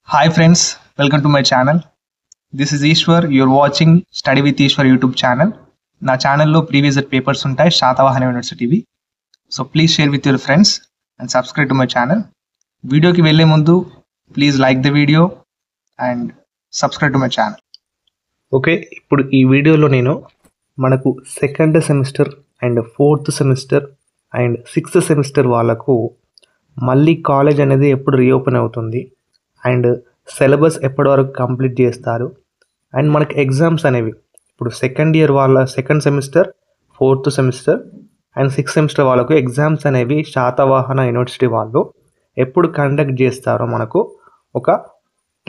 Hi friends, welcome to my channel. This is Ishwar. You're watching Study with Ishwar YouTube channel. నా ఛానల్లో previous papers ఉంటాయి శాతవాహన యూనివర్సిటీవి. So please share with your friends and subscribe to my channel. వీడియోకి వెళ్ళే ముందు please like the video and subscribe to my channel. Okay, ఇప్పుడు ఈ వీడియోలో నేను మనకు second semester and fourth semester and sixth semester వాళ్ళకు మళ్ళీ కాలేజ్ అనేది ఎప్పుడు రీఓపెన్ అవుతుంది అండ్ సిలబస్ ఎప్పటి వరకు కంప్లీట్ చేస్తారు అండ్ మనకి ఎగ్జామ్స్ అనేవి ఇప్పుడు సెకండ్ ఇయర్ వాళ్ళ second semester, fourth semester and sixth semester వాళ్ళకు ఎగ్జామ్స్ అనేవి శాతవాహన యూనివర్సిటీ వాళ్ళు ఎప్పుడు కండక్ట్ చేస్తారో మనకు ఒక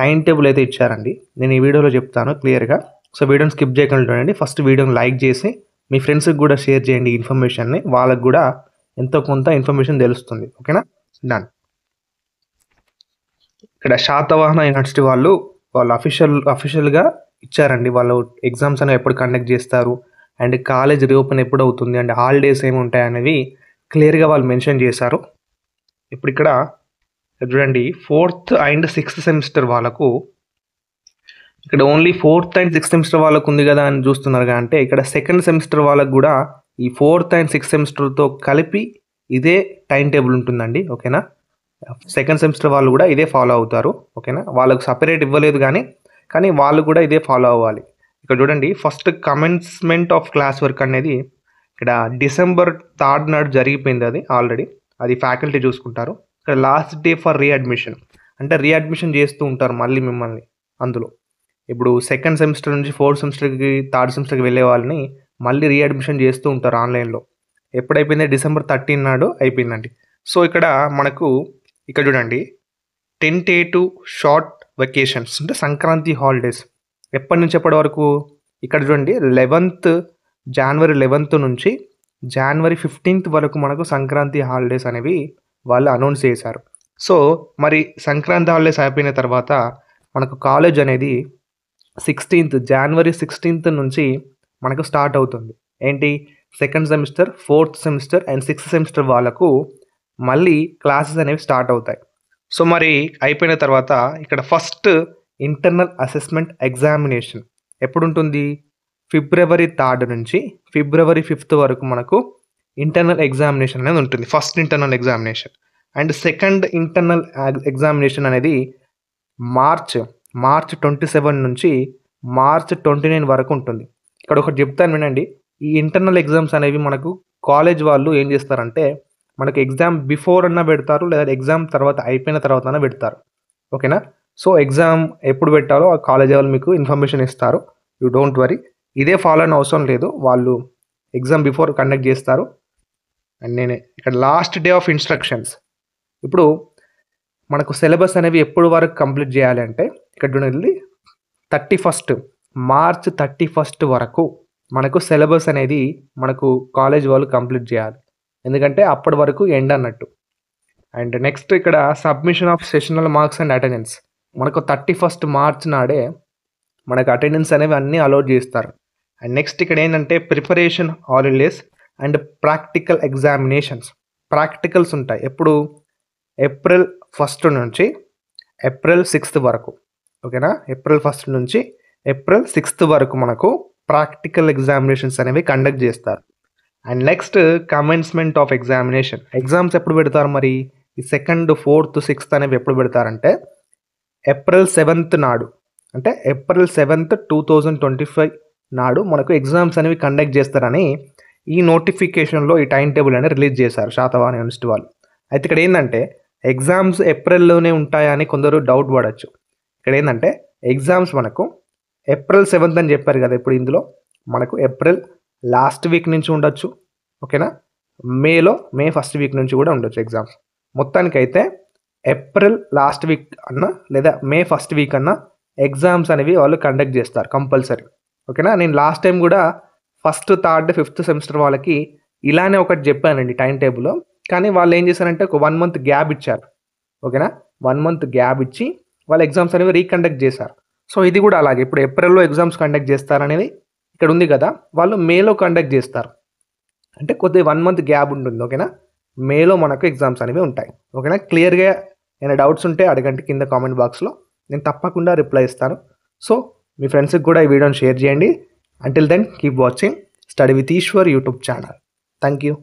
టైం టేబుల్ అయితే ఇచ్చారండి. నేను ఈ వీడియోలో చెప్తాను క్లియర్గా. సో వీడియోని స్కిప్ చేయకుండా చూడండి. ఫస్ట్ వీడియోని లైక్ చేసి మీ ఫ్రెండ్స్కి కూడా షేర్ చేయండి. ఈ ఇన్ఫర్మేషన్ని వాళ్ళకు కూడా ఎంతో కొంత ఇన్ఫర్మేషన్ తెలుస్తుంది. ఓకేనా, డన్. ఇక్కడ శాతవాహన యూనివర్సిటీ వాళ్ళు అఫీషియల్గా ఇచ్చారండి. వాళ్ళు ఎగ్జామ్స్ అనేవి ఎప్పుడు కండక్ట్ చేస్తారు అండ్ కాలేజ్ రీఓపెన్ ఎప్పుడు అవుతుంది అండ్ హాలిడేస్ ఏమి ఉంటాయి అనేవి క్లియర్గా వాళ్ళు మెన్షన్ చేశారు. ఇప్పుడు ఇక్కడ చూడండి, ఫోర్త్ అండ్ సిక్స్త్ సెమిస్టర్ వాళ్ళకు ఇక్కడ only fourth and sixth semester వాళ్ళకు ఉంది కదా అని చూస్తున్నారు. అంటే ఇక్కడ సెకండ్ సెమిస్టర్ వాళ్ళకు కూడా ఈ ఫోర్త్ అండ్ సిక్స్త్ సెమిస్టర్తో కలిపి ఇదే టైం టేబుల్ ఉంటుందండి. ఓకేనా, సెకండ్ సెమిస్టర్ వాళ్ళు కూడా ఇదే ఫాలో అవుతారు. ఓకేనా, వాళ్ళకు సపరేట్ ఇవ్వలేదు కానీ వాళ్ళు కూడా ఇదే ఫాలో అవ్వాలి. ఇక్కడ చూడండి, first commencement of class work అనేది ఇక్కడ December 3 నాడు జరిగిపోయింది. అది ఫ్యాకల్టీ చూసుకుంటారు. ఇక్కడ లాస్ట్ డే ఫర్ రీఅడ్మిషన్ అంటే రీఅడ్మిషన్ చేస్తూ ఉంటారు మళ్ళీ మిమ్మల్ని. అందులో ఇప్పుడు సెకండ్ సెమిస్టర్ నుంచి ఫోర్త్ సెమిస్టర్కి, థర్డ్ సెమిస్టర్కి వెళ్ళే వాళ్ళని మళ్ళీ రీఅడ్మిషన్ చేస్తూ ఉంటారు ఆన్లైన్లో. ఎప్పుడైపోయింది? December 13 నాడు అయిపోయిందండి. సో ఇక్కడ చూడండి, టెంటేటివ్ షార్ట్ వెకేషన్స్ అంటే సంక్రాంతి హాలిడేస్ ఎప్పటి నుంచి ఎప్పటి వరకు? ఇక్కడ చూడండి, January 11 నుంచి January 15 వరకు మనకు సంక్రాంతి హాలిడేస్ అనేవి వాళ్ళు అనౌన్స్ చేశారు. సో మరి సంక్రాంతి హాలిడేస్ అయిపోయిన తర్వాత మనకు కాలేజ్ అనేది January 16 నుంచి మనకు స్టార్ట్ అవుతుంది. ఏంటి? Second semester, fourth semester and sixth semester వాళ్ళకు మళ్ళీ క్లాసెస్ అనేవి స్టార్ట్ అవుతాయి. సో మరి అయిపోయిన తర్వాత ఇక్కడ ఫస్ట్ ఇంటర్నల్ అసెస్మెంట్ ఎగ్జామినేషన్ ఎప్పుడు ఉంటుంది? February 3 నుంచి February 5 వరకు మనకు ఇంటర్నల్ ఎగ్జామినేషన్ అనేది ఉంటుంది. First internal examination and second internal examination అనేది మార్చ్ 27 నుంచి March 29 వరకు ఉంటుంది. ఇక్కడ ఒకటి చెప్తాను వినండి, ఈ ఇంటర్నల్ ఎగ్జామ్స్ అనేవి మనకు కాలేజ్ వాళ్ళు ఏం చేస్తారంటే మనకు ఎగ్జామ్ బిఫోర్ అన్నా పెడతారు, లేదా ఎగ్జామ్ తర్వాత అయిపోయిన తర్వాత అన్నా పెడతారు. ఓకేనా, సో ఎగ్జామ్ ఎప్పుడు పెట్టాలో ఆ కాలేజ్ వాళ్ళు మీకు ఇన్ఫర్మేషన్ ఇస్తారు. యూ డోంట్ వరీ, ఇదే ఫాలో అయిన అవసరం లేదు. వాళ్ళు ఎగ్జామ్ బిఫోర్ కండక్ట్ చేస్తారు. అండ్ నేనే ఇక్కడ లాస్ట్ డే ఆఫ్ ఇన్స్ట్రక్షన్స్. ఇప్పుడు మనకు సిలబస్ అనేవి ఎప్పుడు వరకు కంప్లీట్ చేయాలి అంటే ఇక్కడ చూడండి, March 31 వరకు మనకు సిలబస్ అనేది మనకు కాలేజ్ వాళ్ళు కంప్లీట్ చేయాలి. ఎందుకంటే అప్పటి వరకు ఎండ్ అన్నట్టు. అండ్ నెక్స్ట్ ఇక్కడ submission of sessional marks and attendance మనకు 31 March నాడే మనకు అటెండెన్స్ అనేవి అన్నీ అలౌట్ చేస్తారు. అండ్ నెక్స్ట్ ఇక్కడ ఏంటంటే preparation holidays and practical examinations. Practicals ఉంటాయి ఎప్పుడు? April 1 నుంచి April 6 వరకు. ఓకేనా, April 1 నుంచి April 6 వరకు మనకు ప్రాక్టికల్ ఎగ్జామినేషన్స్ అనేవి కండక్ట్ చేస్తారు. And next commencement of examination. Exams ఎప్పుడు పెడతారు మరి? ఈ సెకండ్, ఫోర్త్, సిక్స్త్ అనేవి ఎప్పుడు పెడతారంటే April 7 నాడు, అంటే April 7, 2025 నాడు మనకు ఎగ్జామ్స్ అనేవి కండక్ట్ చేస్తారని ఈ నోటిఫికేషన్లో ఈ టైం టేబుల్ అనేది రిలీజ్ చేశారు శాతవాహన యూనివర్సిటీ వాళ్ళు. అయితే ఇక్కడ ఏంటంటే ఎగ్జామ్స్ ఏప్రిల్లోనే ఉంటాయని కొందరు డౌట్ పడవచ్చు. ఇక్కడ ఏంటంటే ఎగ్జామ్స్ మనకు April 7 అని చెప్పారు కదా. ఇప్పుడు ఇందులో మనకు ఏప్రిల్ లాస్ట్ వీక్ నుంచి ఉండొచ్చు. ఓకేనా, మే ఫస్ట్ వీక్ నుంచి కూడా ఉండొచ్చు ఎగ్జామ్స్. మొత్తానికైతే ఏప్రిల్ లాస్ట్ వీక్ అన్నా లేదా మే ఫస్ట్ వీక్ అన్నా ఎగ్జామ్స్ అనేవి వాళ్ళు కండక్ట్ చేస్తారు కంపల్సరీ. ఓకేనా, నేను లాస్ట్ టైం కూడా ఫస్ట్, థర్డ్, ఫిఫ్త్ సెమిస్టర్ వాళ్ళకి ఇలానే ఒకటి చెప్పానండి టైం టేబుల్లో. కానీ వాళ్ళు ఏం చేశారంటే ఒక 1 month గ్యాప్ ఇచ్చారు. ఓకేనా, 1 month గ్యాప్ ఇచ్చి వాళ్ళు ఎగ్జామ్స్ అనేవి రీకండక్ట్ చేశారు. సో ఇది కూడా అలాగే ఇప్పుడు ఏప్రిల్లో ఎగ్జామ్స్ కండక్ట్ చేస్తారనేది ఇక్కడ ఉంది కదా, వాళ్ళు మేలో కండక్ట్ చేస్తారు. అంటే కొద్దిగా 1 month గ్యాప్ ఉంటుంది. ఓకేనా, మేలో మనకు ఎగ్జామ్స్ అనేవి ఉంటాయి. ఓకేనా, క్లియర్గా ఏమైనా డౌట్స్ ఉంటే అడగండి కింద కామెంట్ బాక్స్లో. నేను తప్పకుండా రిప్లై ఇస్తాను. సో మీ ఫ్రెండ్స్కి కూడా ఈ వీడియోని షేర్ చేయండి. Until then keep watching study with Eshwar YouTube channel. Thank you.